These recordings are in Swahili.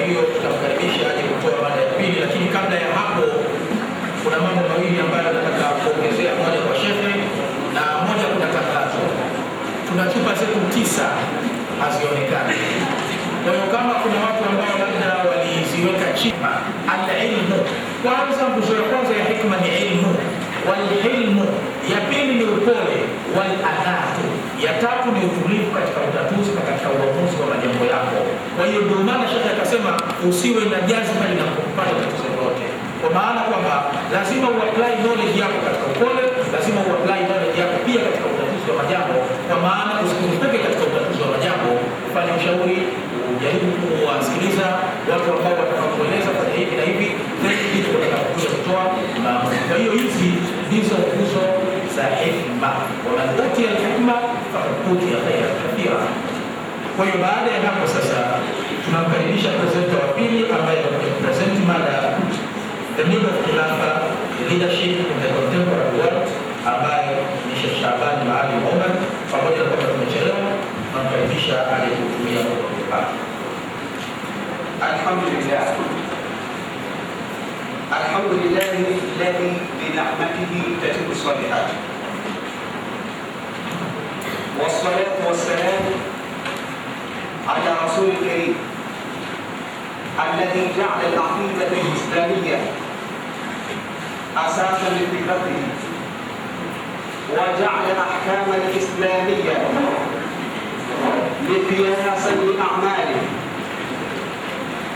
hiyo tutamkaribisha aje kutoa mada ya pili, lakini kabla ya hapo kuna mambo mawili ambayo nataka kuongezea, moja kwa shehe na moja kuna tangazo. Tuna chupa zetu 9 hazionekani. Kwa hiyo kama kuna watu ambao labda waliziweka chini, al-ilmu kwanza, nguzo ya kwanza ya hikma ni ilmu, wal-hilmu ya pili ni upole, wal-adatu ya tatu ni utulivu katika utatuzi na katika uamuzi wa majambo yako. Kwa hiyo ndio maana shekhe akasema usiwe na jazba linapopata tatizo lolote, kwa maana kwamba lazima uapply knowledge yako katika upole, lazima uapply knowledge yako pia katika utatuzi wa majambo, kwa maana usikupeke katika utatuzi wa majambo, ufanye ushauri, ujaribu kuwasikiliza watu ambao watakaokueleza fanya hivi na hivi, ndipo watakapokuja kutoa maamuzi. Kwa hiyo hizi ndizo nguzo za hikma, waman utiya al-hikma faqad utiya khayran kathira. Kwa hiyo baada ya hapo sasa tunamkaribisha presenter wa pili ambaye atapresent mada The Need of Khilafah, Leadership in the Contemporary World, ambaye ni Sheikh Shaaban Maalim Omar. Pamoja na kwamba tumechelewa, tunamkaribisha aje kutumia muda wake. Alhamdulillah. Alhamdulillah alladhi bi ni'matihi tatimmu salihat. Wassalatu wassalam ala rasulil karim alladhi ja'ala al-'aqidah al-islamiyyah asasan li fikratihi wa ja'ala al-ahkam al-islamiyyah miqyasan li a'malihi.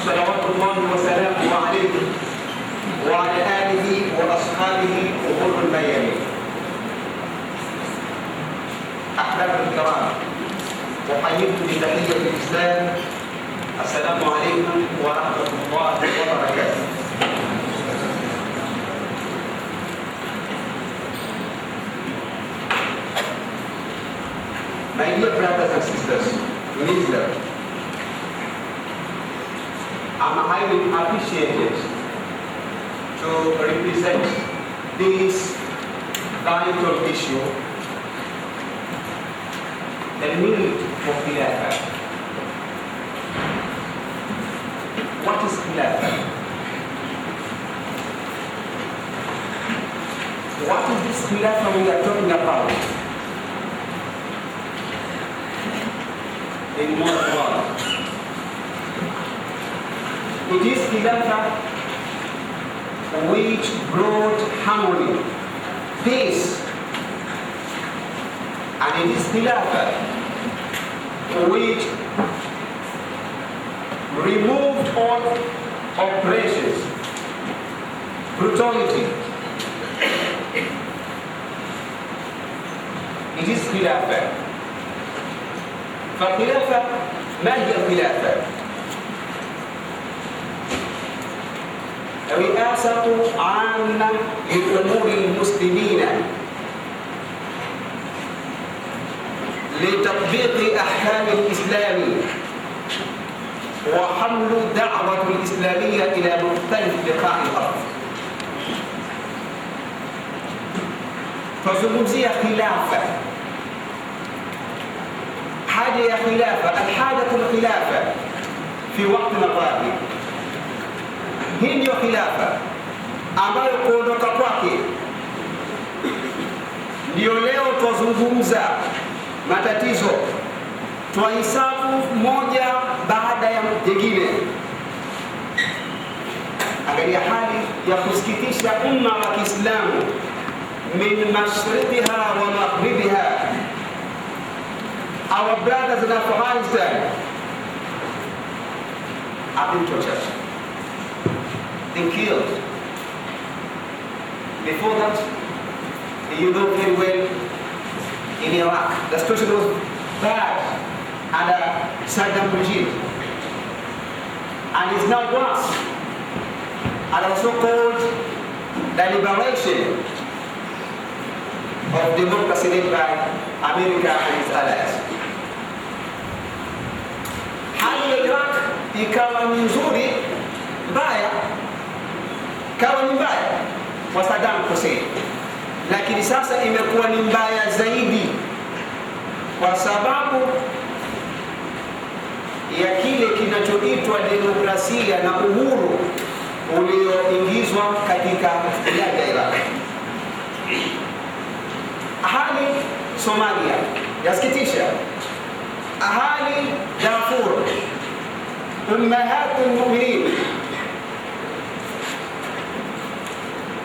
Salawatullahi wa salamuhu alayhi wa ala alihi wa ashabihi wa qurrul bayan. Ahbabul kiram, uhayikum bi tahiyyatil Islam. Assalamu alaykum wa rahmatullahi wa barakatuh. My dear brothers and sisters in Islam, I'm highly appreciated to represent this vital issue, the need for Khilafah. What is Khilafah? What is this Khilafah we are talking about? In modern world, it is Khilafah which brought harmony, peace, and it is Khilafah which removed all oppressions, brutality. It is Khilafah. فالخلافة ما هي الخلافة؟ رئاسة عامة لأمور المسلمين لتطبيق أحكام الإسلام وحمل دعوة الإسلامية إلى مختلف بقاع الأرض. فزمزية خلافة، حاجة يا خلافة، الحاجة الخلافة في وقتنا الراهن. Hii ndio khilafa ambayo kuondoka kwake ndio leo twazungumza matatizo, twahesabu moja baada ya jingine. Angalia hali ya kusikitisha umma wa Kiislamu, min mashriqiha wa maghribiha. Our brothers in Afghanistan have been tortured and killed. Before that, you know very well, in Iraq, the situation was bad under Saddam regime, and it's now worse, and also called the liberation of democracy led by America and its allies. Hali ya Iraq ikawa ni nzuri, mbaya, ikawa ni mbaya kwa Saddam Hussein, lakini sasa imekuwa ni mbaya zaidi kwa sababu ya kile kinacho kinachoitwa demokrasia na uhuru ulioingizwa katika ya Iraq. Hali Somalia yasikitisha. Ahali Darfur, ummahatul mu'minin,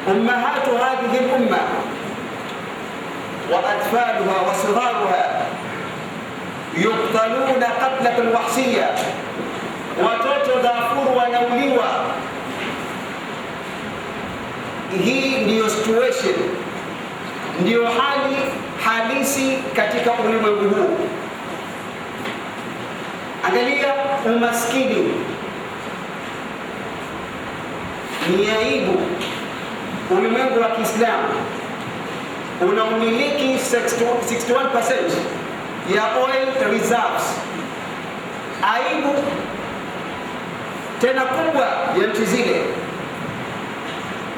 ummahatu hadhihi al-umma wa atfaluha wa sigharuha yuqtaluna qatlatan wahshiya. Watoto Darfur wanauliwa. Hii ndiyo situation, ndiyo hali halisi katika ulimwengu huu. Angalia umaskini. Ni aibu ulimwengu wa Kiislamu unaumiliki 61% ya oil reserves. Aibu tena kubwa ya nchi zile.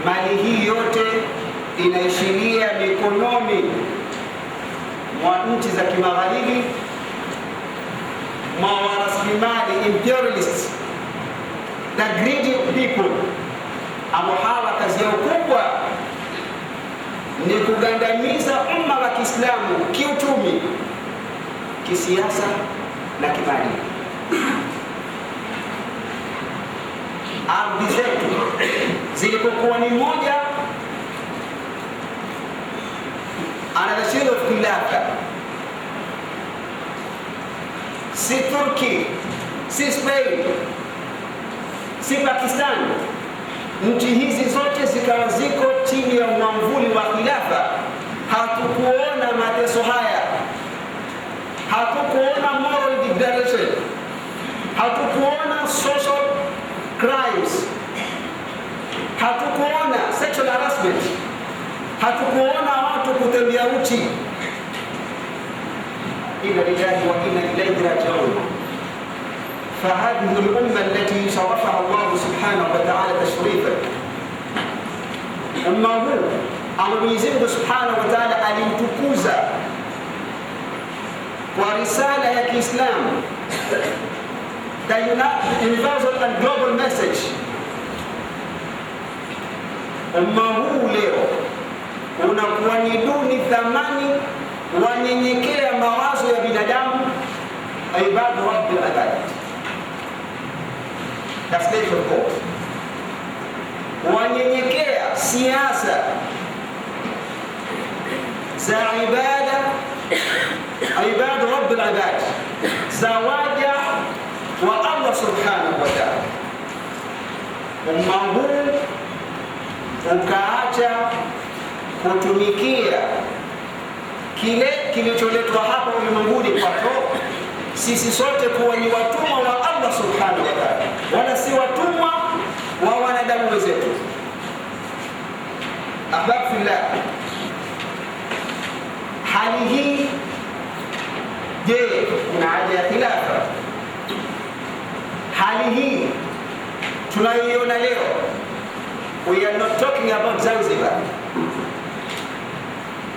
Mali hii yote inaishiria mikononi mwa nchi za kimagharibi, mwa rasilimali imperialists, the greedy people, ambao hawa kazi yao kubwa ni kugandamiza umma wa Kiislamu kiuchumi, kisiasa na kimaadili. Ardhi zetu zilipokuwa ni moja ana shield of khilafa, si Turki, si Spain, si Pakistan, nchi hizi zote zikawa ziko chini ya mwamvuli wa khilafa, hatukuona mateso haya, hatukuona moral degradation, hatukuona social crimes, hatukuona sexual harassment, hatukuona watu kutembea uchi. Inna lillahi wa inna ilayhi raji'un. فهذه الأمة التي شرفها الله سبحانه وتعالى تشريفا، umma huu ambao Mwenyezi Mungu Subhanahu wa Ta'ala alimtukuza kwa risala ya Kiislamu, the universal and global message. Umma huu leo unakuwa ni duni thamani, wanyenyekea mawazo ya binadamu, ibadu rabbil ibad. That's the report. Wanyenyekea siasa za ibada rabbil ibad, za waja wa Allah subhanahu wa ta'ala. Umma huu ukaacha kutumikia kile kilicholetwa hapa ulimwenguni kwa roho, sisi sote kuwa ni watumwa wa Allah subhanahu wa ta'ala, wala si watumwa wa wanadamu wenzetu. Ahbab fillah, hali hii, je, kuna haja ya khilafa? Hali hii tunaiona leo. We are not talking about Zanzibar,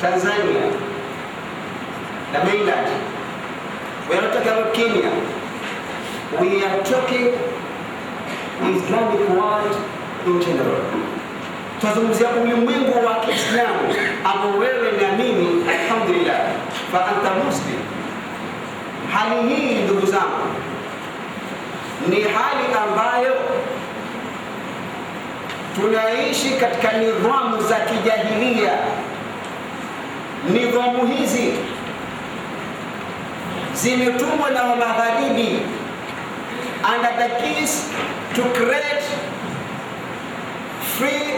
Tanzania, the mainland. We are not talking about Kenya. We are talking Islamic world in general. Tuzungumzia ulimwengu wa Kiislamu ambao wewe na mimi, alhamdulillah, fa anta muslim. Hali hii, ndugu zangu, ni hali ambayo tunaishi katika nidhamu za kijahilia. Nidhamu hizi zimetumwa na magharibi under the keys to create free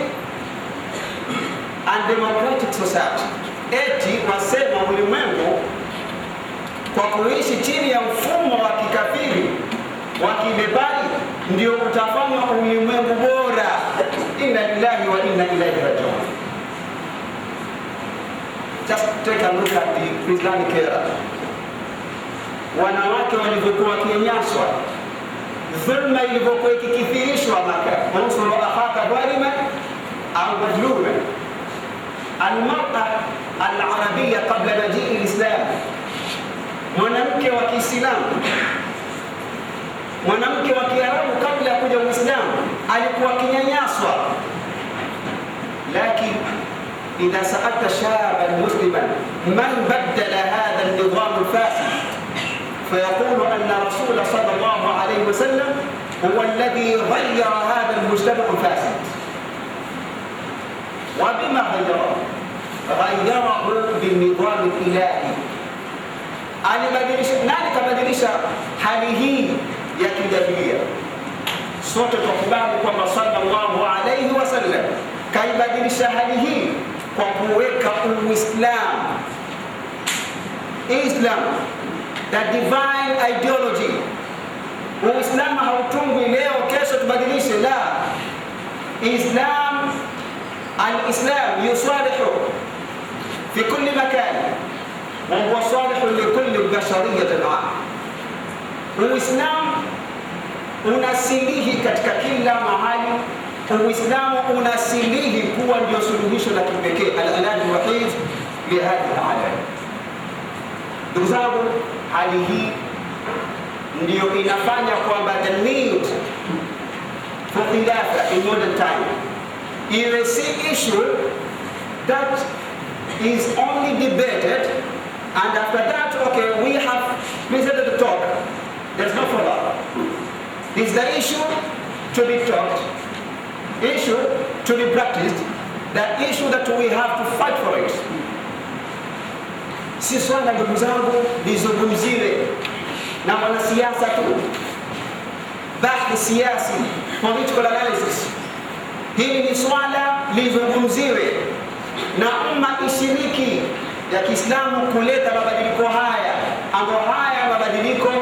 and democratic society. Eti wasema ulimwengu kwa kuishi chini ya mfumo wa kikafiri wa kibepari ndio utafanya ulimwengu bora. Inna lillahi wa inna ilayhi raji'un. Just take a look at the Islamic era. Wanawake walivyokuwa wakinyanyaswa, dhulma ilivyokuwa ikikithirishwa Maka, unsuru akhaka dhaliman au madluman. Almar'a al-arabiyya qabla majii al-islam, mwanamke wa Kiislamu mwanamke wa Kiarabu kabla ya kuja Uislamu alikuwa kinyanyaswa. Lakini idha sa'alta shaban musliman man baddala hadha an-nizam al-fasid fayaqulu anna rasul sallallahu alayhi wa sallam huwa alladhi ghayyara hadha al-mujtama' al-fasid. Wa bima ghayyarahu bin-nizam al-ilahi. Alibadilisha, nani kabadilisha hali hii ya kijahilia? Sote tukubali kwamba sallallahu alayhi wasallam kaibadilisha hali hii kwa kuweka Uislamu. Islam, the divine ideology. Uislamu hautungwi leo kesho tubadilishe, la. Islam, al-Islam yusalihu fi kulli makan wa huwa salihu li kulli bashariyatin. Uislamu unasilihi katika kila mahali. Uislamu unasilihi kuwa ndio suluhisho la kipekee, al-ilaj al-wahid li hadhihi al-alam. Ndugu zangu, hali hii ndio inafanya kwamba the need for khilafa in modern time is a issue that is only debated, and after that, okay, we have presented the talk. There's no follow-up. This is the issue to be talked, issue to be practiced, the issue that we have to fight for it. Si swala ndugu zangu lizungumziwe na wanasiasa tu, bahthi siasi, political analysis. Hili ni swala lizungumziwe na umma ishiriki ya Kiislamu kuleta mabadiliko haya, ambayo haya mabadiliko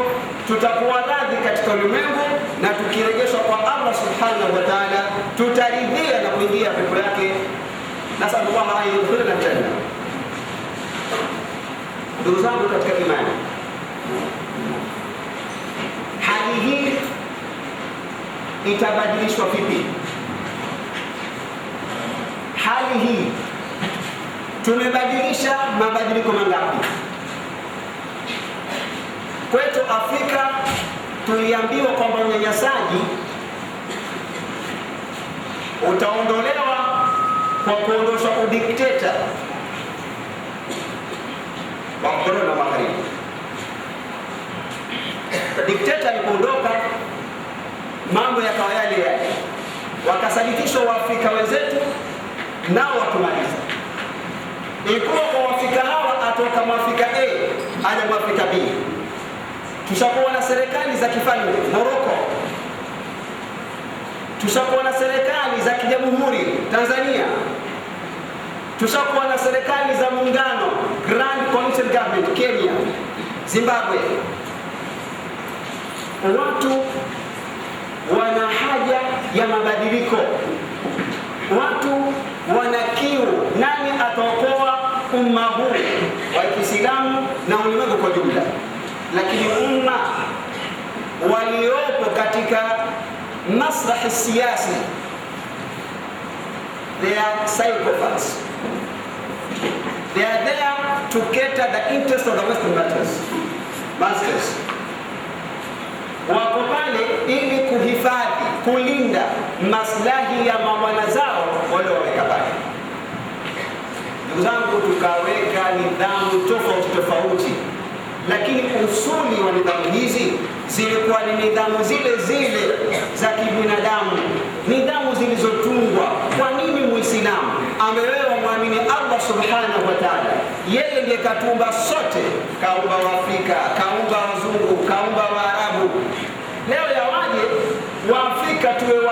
tutakuwa radhi katika ulimwengu, na tukirejeshwa kwa Allah subhanahu wa ta'ala tutaridhia na kuingia pepo yake. Nasallallahu alayhi wa sallam. Ndugu zangu katika imani, hali hii itabadilishwa vipi? Hali hii tumebadilisha mabadiliko mangapi? Kwetu Afrika tuliambiwa kwamba unyanyasaji utaondolewa kwa kuondosha udikteta wa Korona na Magharibi. Dikteta alipoondoka, mambo yakawa yale yale, wakasadikishwa Waafrika wenzetu nao watumaliza. Ilikuwa kwa Waafrika hawa atoka Mwafrika A aje Mwafrika B. Tushakuwa na serikali za kifalme Morocco, tushakuwa na serikali za kijamhuri Tanzania, tushakuwa na serikali za muungano Grand Coalition Government Kenya, Zimbabwe. Watu wana haja ya mabadiliko, watu wana kiu. Nani ataokoa umma huu wa Kiislamu na ulimwengu kwa jumla? Lakini umma waliopo katika masrahi siyasi, they are psychopaths. They are there to cater the interest of the Western masters. Wako pale ili kuhifadhi, kulinda maslahi ya mabwana zao walioweka pale. Ndugu zangu, tukaweka nidhamu tofauti, lakini usuli wa nidhamu hizi zilikuwa ni nidhamu zile zile za kibinadamu, nidhamu zilizotungwa. Kwa nini Muislamu amewewa muamini Allah subhanahu wa ta'ala? Yeye ndiye katumba sote, kaumba Waafrika, kaumba wazungu, kaumba Waarabu. Leo yawaje Waafrika tuwe